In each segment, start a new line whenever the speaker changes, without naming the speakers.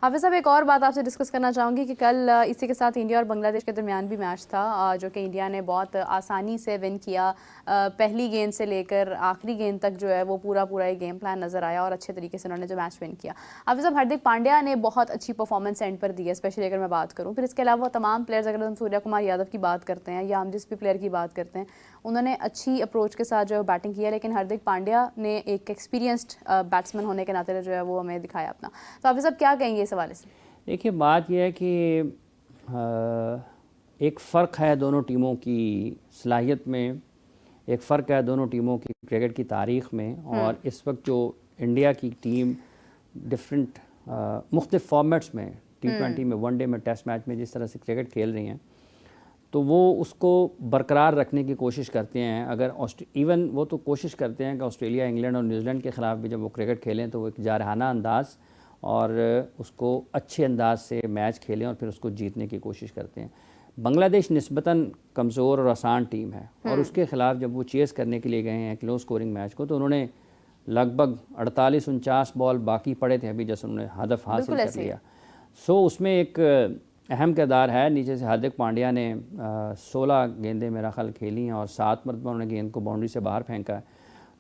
हाफिज़ साहब, एक और बात आपसे डिस्कस करना चाहूँगी कि कल इसी के साथ इंडिया और बांग्लादेश के दरमियान भी मैच था, जो कि इंडिया ने बहुत आसानी से विन किया। पहली गेंद से लेकर आखिरी गेंद तक जो है वो पूरा एक गेम प्लान नज़र आया और अच्छे तरीके से उन्होंने जो मैच विन किया। हाफिज़ साहब, हार्दिक पांड्या ने बहुत अच्छी परफॉर्मेंस एंड पर दी है, स्पेशली अगर मैं बात करूँ। फिर इसके अलावा तमाम प्लेयर्स, अगर हम सूर्या कुमार यादव की बात करते हैं या हम जिस भी प्लेयर की बात करते हैं, उन्होंने अच्छी अप्रोच के साथ जो है बैटिंग की है, लेकिन हार्दिक पांड्या ने एक एक्सपीरियंस्ड बैट्समैन होने के नाते जो है वो हमें दिखाया अपना। तो हाफिज़ साहब, क्या कहेंगे इस हवाले से?
देखिए, बात यह है कि एक फ़र्क है दोनों टीमों की सलाहियत में, एक फ़र्क है दोनों टीमों की क्रिकेट की तारीख़ में। और इस वक्त जो इंडिया की टीम डिफरेंट मुख्तलिफ़ फॉर्मेट्स में, T20 में, वनडे में, टेस्ट मैच में जिस तरह से क्रिकेट खेल रही हैं, तो वो उसको बरकरार रखने की कोशिश करते हैं। अगर इवन वो तो कोशिश करते हैं कि ऑस्ट्रेलिया, इंग्लैंड और न्यूजीलैंड के ख़िलाफ़ भी जब वो क्रिकेट खेलें तो वो एक जारहाना अंदाज़ और उसको अच्छे अंदाज से मैच खेलें और फिर उसको जीतने की कोशिश करते हैं। बांग्लादेश निस्बतन कमज़ोर और आसान टीम है और उसके ख़िलाफ़ जब वो चेस करने के लिए गए हैं लो स्कोरिंग मैच को, तो उन्होंने लगभग 48-49 बॉल बाकी पड़े थे अभी जैसे उन्होंने हदफ हासिल कर लिया। सो उसमें एक अहम किरदार है। नीचे से हार्दिक पांड्या ने 16 गेंदें मेरा ख्याल खेली हैं और 7 मरतबा उन्होंने गेंद को बाउंड्री से बाहर फेंका है।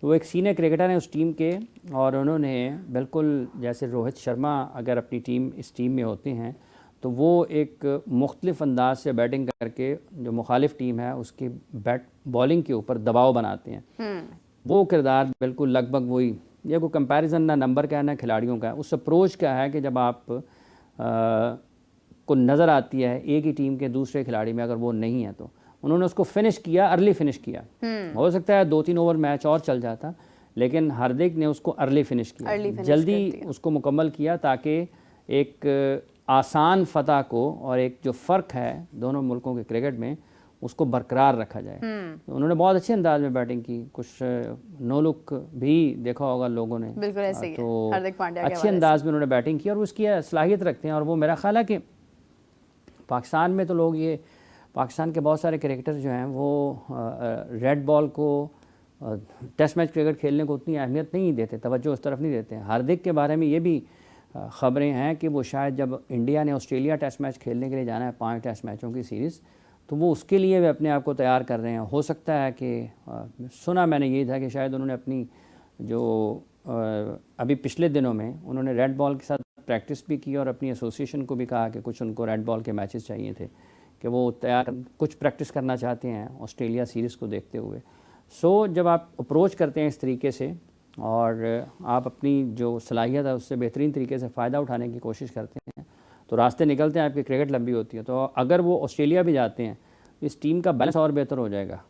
तो वो एक सीनियर क्रिकेटर हैं उस टीम के और उन्होंने बिल्कुल जैसे रोहित शर्मा अगर अपनी टीम इस टीम में होते हैं तो वो एक मुख्तलिफ अंदाज से बैटिंग करके जो मुखालिफ टीम है उसकी बॉलिंग के ऊपर दबाव बनाते हैं। वो किरदार बिल्कुल लगभग वही, ये कोई कंपैरिजन ना नंबर का है ना खिलाड़ियों का है, उस अप्रोच का है कि जब आप को नज़र आती है एक ही टीम के दूसरे खिलाड़ी में अगर वो नहीं है तो उन्होंने उसको फिनिश किया, अर्ली फिनिश किया। हो सकता है 2-3 ओवर मैच और चल जाता, लेकिन हार्दिक ने उसको अर्ली फिनिश किया, जल्दी उसको मुकम्मल किया ताकि एक आसान फतह को और एक जो फ़र्क है दोनों मुल्कों के क्रिकेट में उसको बरकरार रखा जाए। तो उन्होंने बहुत अच्छे अंदाज में बैटिंग की, कुछ नो लुक भी देखा होगा लोगों ने,
बिल्कुल ऐसे ही है।
तो
हार्दिक पांड्या
अच्छे अंदाज में उन्होंने बैटिंग की और उसकी सलाहियत रखते हैं। और वो मेरा ख्याल है कि पाकिस्तान में तो लोग ये पाकिस्तान के बहुत सारे क्रिकेटर जो हैं वो रेड बॉल को टेस्ट मैच क्रिकेट खेलने को उतनी अहमियत नहीं देते, तवज्जो उस तरफ नहीं देते हैं। हार्दिक के बारे में ये भी ख़बरें हैं कि वो शायद जब इंडिया ने ऑस्ट्रेलिया टेस्ट मैच खेलने के लिए जाना है 5 टेस्ट मैचों की सीरीज़, तो वो उसके लिए भी अपने आप को तैयार कर रहे हैं। हो सकता है कि सुना मैंने ये था कि शायद उन्होंने अपनी जो अभी पिछले दिनों में उन्होंने रेड बॉल के साथ प्रैक्टिस भी की और अपनी एसोसिएशन को भी कहा कि कुछ उनको रेड बॉल के मैचेस चाहिए थे कि वो तैयार कुछ प्रैक्टिस करना चाहते हैं ऑस्ट्रेलिया सीरीज़ को देखते हुए। सो जब आप अप्रोच करते हैं इस तरीके से और आप अपनी जो सलाहियत है उससे बेहतरीन तरीके से फ़ायदा उठाने की कोशिश करते हैं तो रास्ते निकलते हैं, आपकी क्रिकेट लंबी होती है। तो अगर वो ऑस्ट्रेलिया भी जाते हैं इस टीम का बैलेंस और बेहतर हो जाएगा।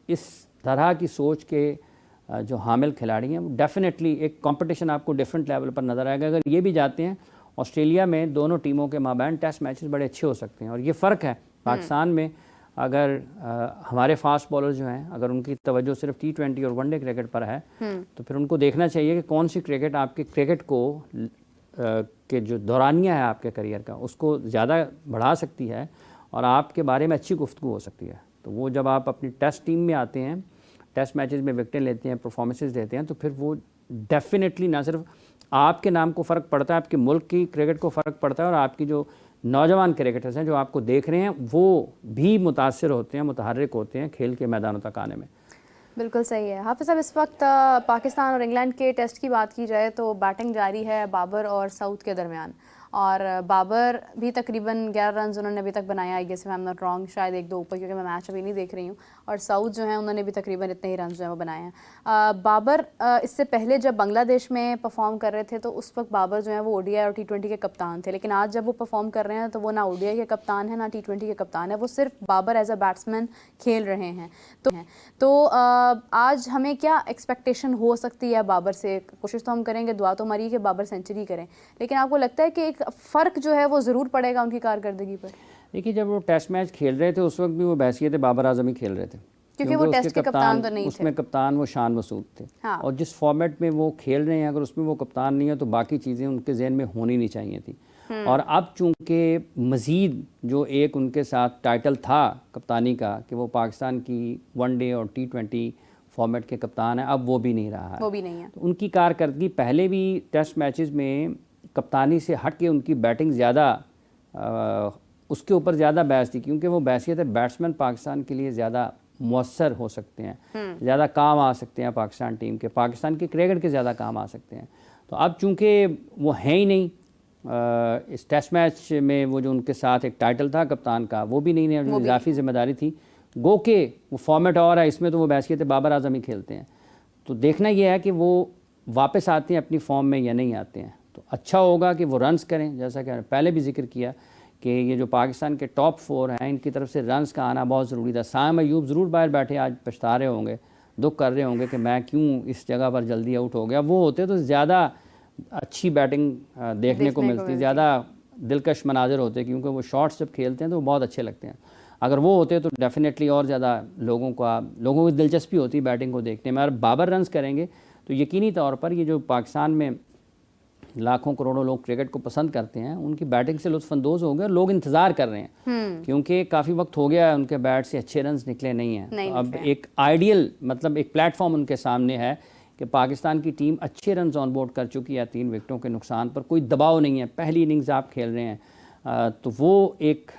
इस तरह की सोच के जो हामिल खिलाड़ी हैं डेफिनेटली एक कंपटीशन आपको डिफरेंट लेवल पर नज़र आएगा। अगर ये भी जाते हैं ऑस्ट्रेलिया में दोनों टीमों के माबैन टेस्ट मैचेस बड़े अच्छे हो सकते हैं। और ये फ़र्क है पाकिस्तान में, अगर हमारे फास्ट बॉलर जो हैं अगर उनकी तवज्जो सिर्फ T20 और वनडे क्रिकेट पर है तो फिर उनको देखना चाहिए कि कौन सी क्रिकेट आपके क्रिकेट को के जो दौरानिया है आपके करियर का उसको ज़्यादा बढ़ा सकती है और आपके बारे में अच्छी गुफ्तगू हो सकती है। तो वो जब आप अपनी टेस्ट टीम में आते हैं, टेस्ट मैचेस में विकेटें लेते हैं, परफॉर्मेंसेस देते हैं, तो फिर वो डेफिनेटली ना सिर्फ आपके नाम को फ़र्क पड़ता है, आपके मुल्क की क्रिकेट को फ़र्क पड़ता है और आपकी जो नौजवान क्रिकेटर्स हैं जो आपको देख रहे हैं वो भी मुतासिर होते हैं, मुतहर्रिक होते हैं खेल के मैदानों तक आने में।
बिल्कुल सही है। हाफिज़ साहब, इस वक्त पाकिस्तान और इंग्लैंड के टेस्ट की बात की जाए तो बैटिंग जारी है बाबर और सऊद के दरमियान, और बाबर भी तकरीबन 11 रन उन्होंने अभी तक बनाया, I guess I am not wrong, शायद 1-2 ऊपर, क्योंकि मैं मैच अभी नहीं देख रही हूँ। और सऊद जो है उन्होंने भी तकरीबन इतने ही रन जो है वो बनाए हैं। बाबर इससे पहले जब बांग्लादेश में परफॉर्म कर रहे थे तो उस वक्त बाबर जो है वो ODI और T20 के कप्तान थे, लेकिन आज जब वो परफॉर्म कर रहे हैं तो वो ना ODI के कप्तान है ना T20 के कप्तान है, वो सिर्फ बाबर एज अ बैट्समैन खेल रहे हैं। तो आज हमें क्या एक्सपेक्टेशन हो सकती है बाबर से? कोशिश तो हम करेंगे, दुआ तो हमारी कि बाबर सेंचुरी करें, लेकिन आपको लगता है कि एक फ़र्क जो है वो ज़रूर पड़ेगा उनकी कारकर्दगी पर?
देखिए, जब वो टेस्ट मैच खेल रहे थे उस वक्त भी वो बहैसियत बाबर आजम ही खेल रहे थे,
क्योंकि वो टेस्ट के कप्तान तो नहीं थे।
उसमें कप्तान वो शान मसूद थे। हाँ। और जिस फॉर्मेट में वो खेल रहे हैं अगर उसमें वो कप्तान नहीं है तो बाकी चीज़ें उनके जहन में होनी नहीं चाहिए थी। और अब चूँकि मज़ीद जो एक उनके साथ टाइटल था कप्तानी का कि वो पाकिस्तान की वनडे और T20 फॉर्मेट के कप्तान है, अब वो भी नहीं रहा है,
वो भी नहीं है।
तो उनकी कारकर्दगी पहले भी टेस्ट मैचेस में कप्तानी से हट के उनकी बैटिंग ज़्यादा उसके ऊपर ज़्यादा बहस थी, क्योंकि वो बहसियत है बैट्समैन पाकिस्तान के लिए ज़्यादा मौसर हो सकते हैं, ज़्यादा काम आ सकते हैं पाकिस्तान टीम के, पाकिस्तान के क्रिकेट के ज़्यादा काम आ सकते हैं। तो अब चूँकि वो हैं ही नहीं, इस टेस्ट मैच में वो जो उनके साथ एक टाइटल था कप्तान का वो भी नहीं है, जो इजाफी जिम्मेदारी थी, गो के वो फॉर्मेट और है, इसमें तो वो बहसियत बाबर आजम ही खेलते हैं। तो देखना ये है कि वो वापस आते हैं अपनी फॉर्म में या नहीं आते हैं। तो अच्छा होगा कि वो रन्स करें, जैसा कि पहले भी जिक्र किया कि ये जो पाकिस्तान के टॉप 4 हैं इनकी तरफ से रन्स का आना बहुत ज़रूरी था। साइम अयूब ज़रूर बाहर बैठे आज पछता रहे होंगे, दुख कर रहे होंगे कि मैं क्यों इस जगह पर जल्दी आउट हो गया। वो होते तो ज़्यादा अच्छी बैटिंग देखने को मिलती, ज़्यादा दिलकश मनाजिर होते, क्योंकि वो शॉट्स जब खेलते हैं तो वो बहुत अच्छे लगते हैं। अगर वो होते तो डेफिनेटली और ज़्यादा लोगों की दिलचस्पी होती बैटिंग को देखने में। और बाबर रन्स करेंगे तो यकीनी तौर पर ये जो पाकिस्तान में लाखों करोड़ों लोग क्रिकेट को पसंद करते हैं उनकी बैटिंग से लुत्फानंदोज हो गए और लोग इंतज़ार कर रहे हैं, क्योंकि काफ़ी वक्त हो गया है उनके बैट से अच्छे रन्स निकले नहीं हैं। तो अब एक आइडियल मतलब एक प्लेटफॉर्म उनके सामने है कि पाकिस्तान की टीम अच्छे रन्स ऑन बोर्ड कर चुकी है 3 विकेटों के नुकसान पर, कोई दबाव नहीं है, पहली इनिंग्स आप खेल रहे हैं। तो वो एक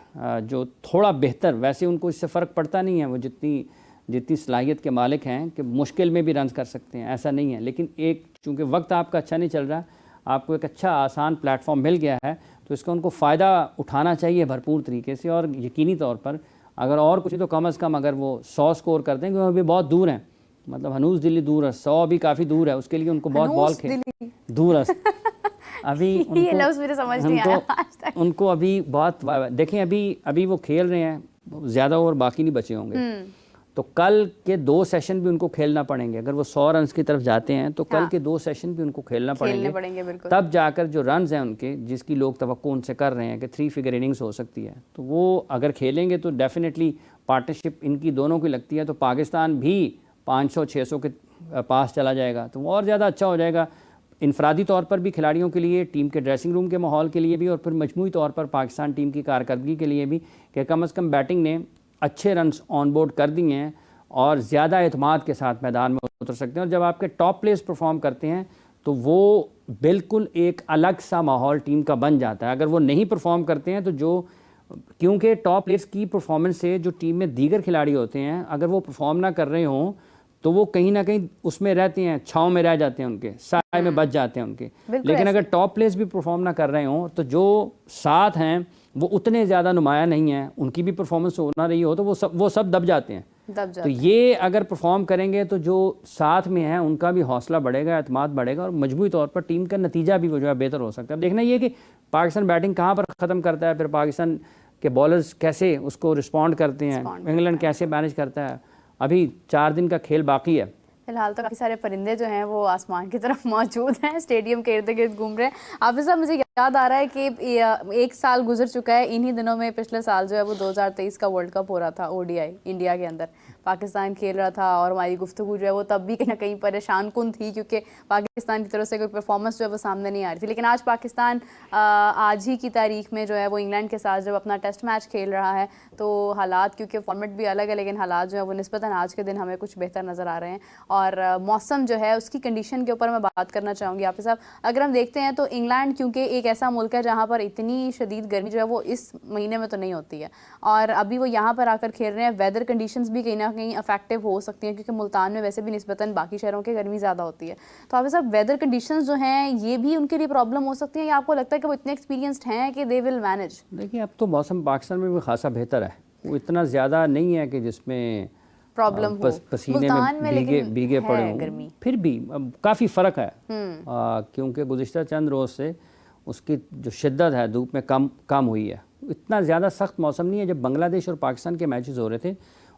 जो थोड़ा बेहतर, वैसे उनको इससे फ़र्क पड़ता नहीं है, वो जितनी सलाहियत के मालिक हैं कि मुश्किल में भी रन्स कर सकते हैं, ऐसा नहीं है। लेकिन एक चूँकि वक्त आपका अच्छा नहीं चल रहा, आपको एक अच्छा आसान प्लेटफॉर्म मिल गया है, तो इसका उनको फ़ायदा उठाना चाहिए भरपूर तरीके से। और यकीनी तौर पर अगर और कुछ तो कम अज़ कम अगर वो 100 स्कोर कर दें, क्योंकि अभी बहुत दूर हैं, मतलब हनूज़ दिल्ली दूर है, 100 भी काफ़ी दूर है, उसके लिए उनको बहुत बॉल खेल दूर है अभी
ये लफ्ज़ मेरे समझ नहीं आया आज तक।
उनको अभी बहुत देखें, अभी वो खेल रहे हैं, ज़्यादा ओवर बाकी नहीं बचे होंगे, तो कल के 2 सेशन भी उनको खेलना पड़ेंगे। अगर वो 100 रन्स की तरफ जाते हैं तो कल के 2 सेशन भी उनको खेलना पड़ेंगे, तब जाकर जो रन्स हैं उनके, जिसकी लोग तवक्को उनसे कर रहे हैं कि 3 फिगर इनिंग्स हो सकती है, तो वो अगर खेलेंगे तो डेफिनेटली पार्टनरशिप इनकी दोनों की लगती है, तो पाकिस्तान भी 500-600 के पास चला जाएगा, तो वो और ज़्यादा अच्छा हो जाएगा इनफरादी तौर पर भी, खिलाड़ियों के लिए, टीम के ड्रेसिंग रूम के माहौल के लिए भी, और फिर मजमूई तौर पर पाकिस्तान टीम की कारकर्दगी के लिए भी, कि कम अज़ कम बैटिंग ने अच्छे रन्स ऑन बोर्ड कर दिए हैं और ज़्यादा एतमाद के साथ मैदान में उतर सकते हैं। और जब आपके टॉप प्लेयर्स परफॉर्म करते हैं तो वो बिल्कुल एक अलग सा माहौल टीम का बन जाता है। अगर वो नहीं परफॉर्म करते हैं तो क्योंकि टॉप प्लेयर्स की परफॉर्मेंस से जो टीम में दीगर खिलाड़ी होते हैं, अगर वो परफॉर्म ना कर रहे हों तो वो कहीं ना कहीं उसमें रहते हैं, छाँव में रह जाते हैं, उनके साए में बच जाते हैं उनके। लेकिन अगर टॉप प्लेयर्स भी परफॉर्म ना कर रहे हों तो जो साथ हैं वो उतने ज़्यादा नुमाया नहीं हैं, उनकी भी परफॉर्मेंस हो ना रही हो तो वो सब दब जाते हैं। तो ये अगर परफॉर्म करेंगे तो जो साथ में हैं उनका भी हौसला बढ़ेगा, एतमाद बढ़ेगा, और मजमूई तौर पर टीम का नतीजा भी वो जो है बेहतर हो सकता है। अब देखना ये कि पाकिस्तान बैटिंग कहाँ पर ख़त्म करता है, फिर पाकिस्तान के बॉलर्स कैसे उसको रिस्पॉन्ड करते हैं, इंग्लैंड कैसे मैनेज करता है। अभी 4 दिन का खेल बाकी है।
फिलहाल तो काफ़ी सारे परिंदे जो हैं वो आसमान की तरफ मौजूद हैं, स्टेडियम के इर्द गिर्द घूम रहे हैं। हाफिज़ साहब, मुझे याद आ रहा है कि 1 साल गुजर चुका है इन्हीं दिनों में, पिछले साल जो है वो 2023 का वर्ल्ड कप हो रहा था ODI इंडिया के अंदर, पाकिस्तान खेल रहा था, और हमारी गुफ्तगू जो है वो तब भी कहीं ना कहीं परेशान कुन थी, क्योंकि पाकिस्तान की तरफ से कोई परफॉर्मेंस जो है वो सामने नहीं आ रही थी। लेकिन आज पाकिस्तान आज ही की तारीख में जो है वो इंग्लैंड के साथ जब अपना टेस्ट मैच खेल रहा है, तो हालात, क्योंकि फॉर्मेट भी अलग है, लेकिन हालात जो है वो निस्बतन आज के दिन हमें कुछ बेहतर नज़र आ रहे हैं। और मौसम जो है उसकी कंडीशन के ऊपर मैं बात करना चाहूँगी हाफिज़ साहब। अगर हम देखते हैं तो इंग्लैंड क्योंकि एक ऐसा मुल्क है जहाँ पर इतनी शदीद गर्मी जो है वो इस महीने में तो नहीं होती है, और अभी वो यहाँ पर आकर खेल रहे हैं। वेदर कंडीशंस भी कहीं ना कहीं अफेक्टिव हो सकती हैं, क्योंकि मुल्तान में वैसे भी निस्बतन बाकी शहरों के गर्मी ज़्यादा होती है। तो हाफिज़ साहब, वेदर कंडीशंस जो हैं ये भी उनके लिए प्रॉब्लम हो सकती है, या आपको लगता है कि वो इतने एक्सपीरियंस्ड हैं कि दे विल मैनेज?
देखिए, अब तो मौसम पाकिस्तान में भी खासा बेहतर है, वो इतना ज़्यादा नहीं है कि जिसमें
प्रॉब्लम हो,
पसीने में भीगे पड़े हों, फिर भी काफ़ी फ़र्क है, क्योंकि गुज़िश्ता चंद रोज़ से उसकी जो शिद्दत है धूप में कम हुई है। इतना ज़्यादा सख्त मौसम नहीं है। जब बांग्लादेश और पाकिस्तान के मैचेस हो रहे थे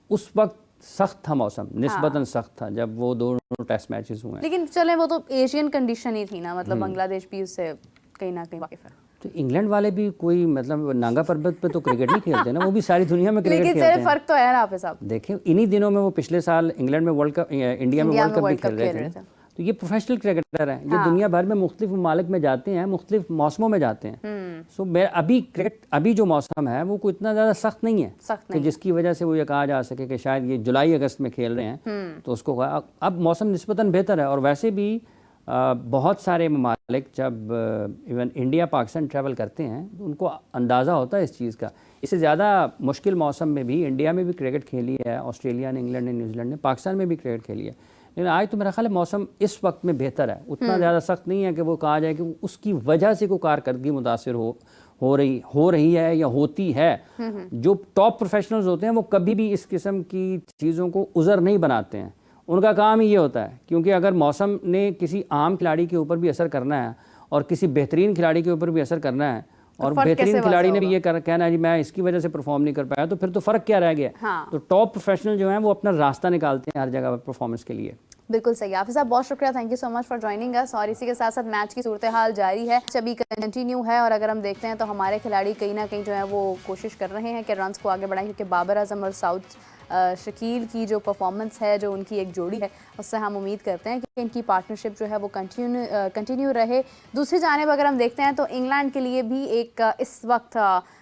उस वक्त सख्त था मौसम, निस्बतन सख्त था जब वो दोनों टेस्ट मैचेस हुए।
लेकिन चले वो तो एशियन कंडीशन ही थी ना, मतलब बांग्लादेश भी उससे कहीं ना कहीं वाकिफ है।
तो इंग्लैंड वाले भी कोई मतलब नांगा पर्वत पे तो क्रिकेट नहीं खेलते ना, वो भी सारी दुनिया में क्रिकेट खेलते हैं। लेकिन
फर्क तो है ना हाफिज़ साहब।
देखिए, इन्हीं दिनों में वो पिछले साल इंग्लैंड में वर्ल्ड कप, इंडिया में वर्ल्ड कप भी खेल रहे थे। तो ये प्रोफेशनल क्रिकेटर हैं, ये दुनिया भर में मुख्तलिफ ममालिक में जाते हैं, मुख्तलिफ मौसमों में जाते हैं। सो अभी जो मौसम है वो कोई इतना ज़्यादा सख्त नहीं है कि जिसकी वजह से वो ये कहा जा सके कि शायद ये जुलाई अगस्त में खेल रहे हैं तो उसको अब मौसम निस्बतन बेहतर है। और वैसे भी बहुत सारे ममालिक जब इवन इंडिया पाकिस्तान ट्रैवल करते हैं तो उनको अंदाज़ा होता है इस चीज़ का। इससे ज़्यादा मुश्किल मौसम में भी इंडिया में भी क्रिकेट खेली है, ऑस्ट्रेलिया ने, इंग्लैंड ने, न्यूजीलैंड ने, पाकिस्तान में भी क्रिकेट खेली है, लेकिन आज तो मेरा ख्याल है मौसम इस वक्त में बेहतर है, उतना ज़्यादा सख्त नहीं है कि वो कहा जाए कि उसकी वजह से कोई कारकर्दगी मुतासिर हो रही है या होती है। जो टॉप प्रोफेशनल्स होते हैं वो कभी भी इस किस्म की चीज़ों को उज़र नहीं बनाते हैं, उनका काम ही ये होता है, क्योंकि अगर मौसम ने किसी आम खिलाड़ी के ऊपर भी असर करना है और किसी बेहतरीन खिलाड़ी के ऊपर भी असर करना है और बेहतरीन खिलाड़ी ने भी ये कहना है जी मैं इसकी वजह से परफॉर्म नहीं कर पाया, तो फिर तो फ़र्क क्या रह गया।
हाँ।
तो टॉप प्रोफेशनल जो हैं वो अपना रास्ता निकालते हैं हर जगह पर परफॉर्मेंस के लिए।
बिल्कुल सही। हाफिज़ साहब बहुत शुक्रिया, thank you so much for joining us. और इसी के साथ साथ मैच की सूरत हाल जारी है, अभी कंटिन्यू है, और अगर हम देखते हैं तो हमारे खिलाड़ी कहीं ना कहीं जो है वो कोशिश कर रहे हैं कि रन्स को आगे बढ़ाएं, क्योंकि बाबर आजम और साउथ शकील की जो परफॉर्मेंस है, जो उनकी एक जोड़ी है, उससे हम उम्मीद करते हैं कि इनकी पार्टनरशिप जो है वो कंटिन्यू रहे। दूसरी जानिब अगर हम देखते हैं तो इंग्लैंड के लिए भी एक इस वक्त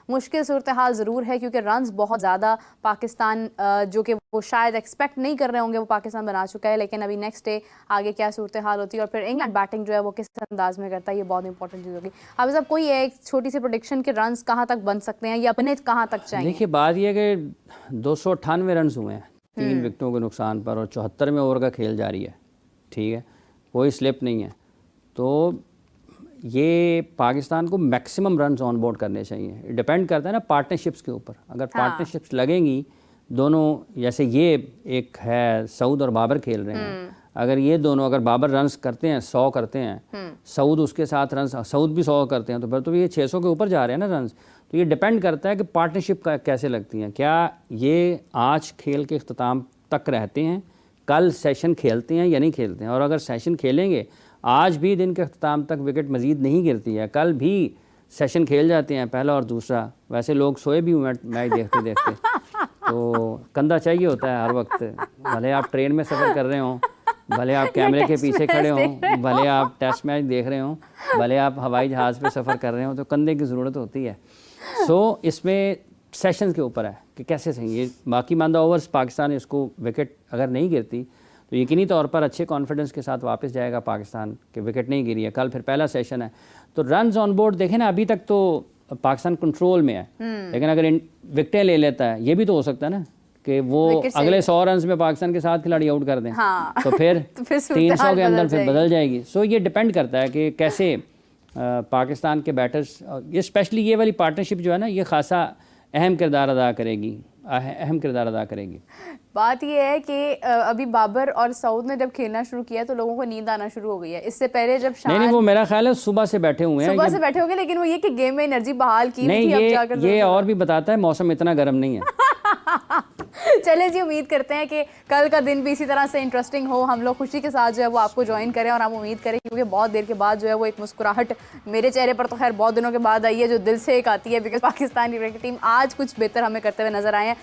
मुश्किल सूरत हाल ज़रूर है, क्योंकि रन्स बहुत ज़्यादा पाकिस्तान जो कि वो शायद एक्सपेक्ट नहीं कर रहे होंगे वो पाकिस्तान बना चुका है, लेकिन अभी नेक्स्ट डे आगे क्या सूरत हाल होती है और फिर इंग्लैंड बैटिंग जो है वो किस अंदाज में करता है, ये बहुत इंपॉर्टेंट चीज़ होगी। अब साहब कोई एक छोटी सी प्रोडिक्शन के रन्स कहाँ तक बन सकते हैं या बने कहाँ तक चाहिए?
देखिए बात यह है कि 298 रन हुए हैं 3 विकेटों के नुकसान पर और 74वें ओवर का खेल जारी है, ठीक है, कोई स्लिप नहीं है, तो ये पाकिस्तान को मैक्सिमम रन्स ऑन बोर्ड करने चाहिए। डिपेंड करता है ना पार्टनरशिप्स के ऊपर, अगर पार्टनरशिप्स लगेंगी दोनों, जैसे ये एक है सऊद और बाबर खेल रहे हैं, अगर ये दोनों, अगर बाबर रन्स करते हैं 100 करते हैं, सऊद उसके साथ रन्स, सऊद भी 100 करते हैं, तो फिर तो ये 600 के ऊपर जा रहे हैं ना रन्स। तो ये डिपेंड करता है कि पार्टनरशिप कैसे लगती हैं, क्या ये आज खेल के अख्ताम तक रहते हैं, कल सेशन खेलते हैं या नहीं खेलते हैं, और अगर सेशन खेलेंगे आज भी दिन के अख्ताम तक विकेट मज़ीद नहीं गिरती है, कल भी सेशन खेल जाते हैं पहला और दूसरा, वैसे लोग सोए भी हुए मैच देखते देखते, तो कंधा चाहिए होता है हर वक्त, भले आप ट्रेन में सफ़र कर रहे हों, भले आप कैमरे के पीछे खड़े हों, भले आप टेस्ट मैच देख रहे हों, भले आप हवाई जहाज़ पे सफ़र कर रहे हों, तो कंधे की ज़रूरत होती है। सो इसमें सेशंस के ऊपर है कि कैसे सही, ये बाकी मानदा ओवर्स पाकिस्तान इसको विकेट अगर नहीं गिरती तो यकीनी तौर पर अच्छे कॉन्फिडेंस के साथ वापस जाएगा पाकिस्तान कि विकेट नहीं गिरी है, कल फिर पहला सेशन है। तो रन्स ऑन बोर्ड देखें ना, अभी तक तो पाकिस्तान कंट्रोल में है, लेकिन अगर विकेटें ले लेता है, ये भी तो हो सकता है ना कि वो अगले 100 रन में पाकिस्तान के 7 खिलाड़ी आउट कर दें, हाँ। तो फिर 300 के अंदर फिर बदल जाएगी। सो ये डिपेंड करता है कि कैसे पाकिस्तान के बैटर्स, ये स्पेशली ये वाली पार्टनरशिप जो है ना, ये खासा अहम किरदार अदा करेगी, बात यह है कि अभी बाबर और सऊद ने जब खेलना शुरू किया तो लोगों को नींद आना शुरू हो गई है। इससे पहले जब नहीं वो मेरा ख्याल है सुबह से बैठे हुए हैं,
लेकिन वो ये कि गेम में एनर्जी बहाल की
नहीं, ये और भी बताता है मौसम इतना गर्म नहीं है।
चले जी, उम्मीद करते हैं कि कल का दिन भी इसी तरह से इंटरेस्टिंग हो, हम लोग खुशी के साथ जो है वो आपको ज्वाइन करें, और हम उम्मीद करें क्योंकि बहुत देर के बाद जो है वो एक मुस्कुराहट मेरे चेहरे पर तो खैर बहुत दिनों के बाद आई है, जो दिल से एक आती है, बिकॉज पाकिस्तानी क्रिकेट टीम आज कुछ बेहतर हमें करते हुए नजर आए हैं।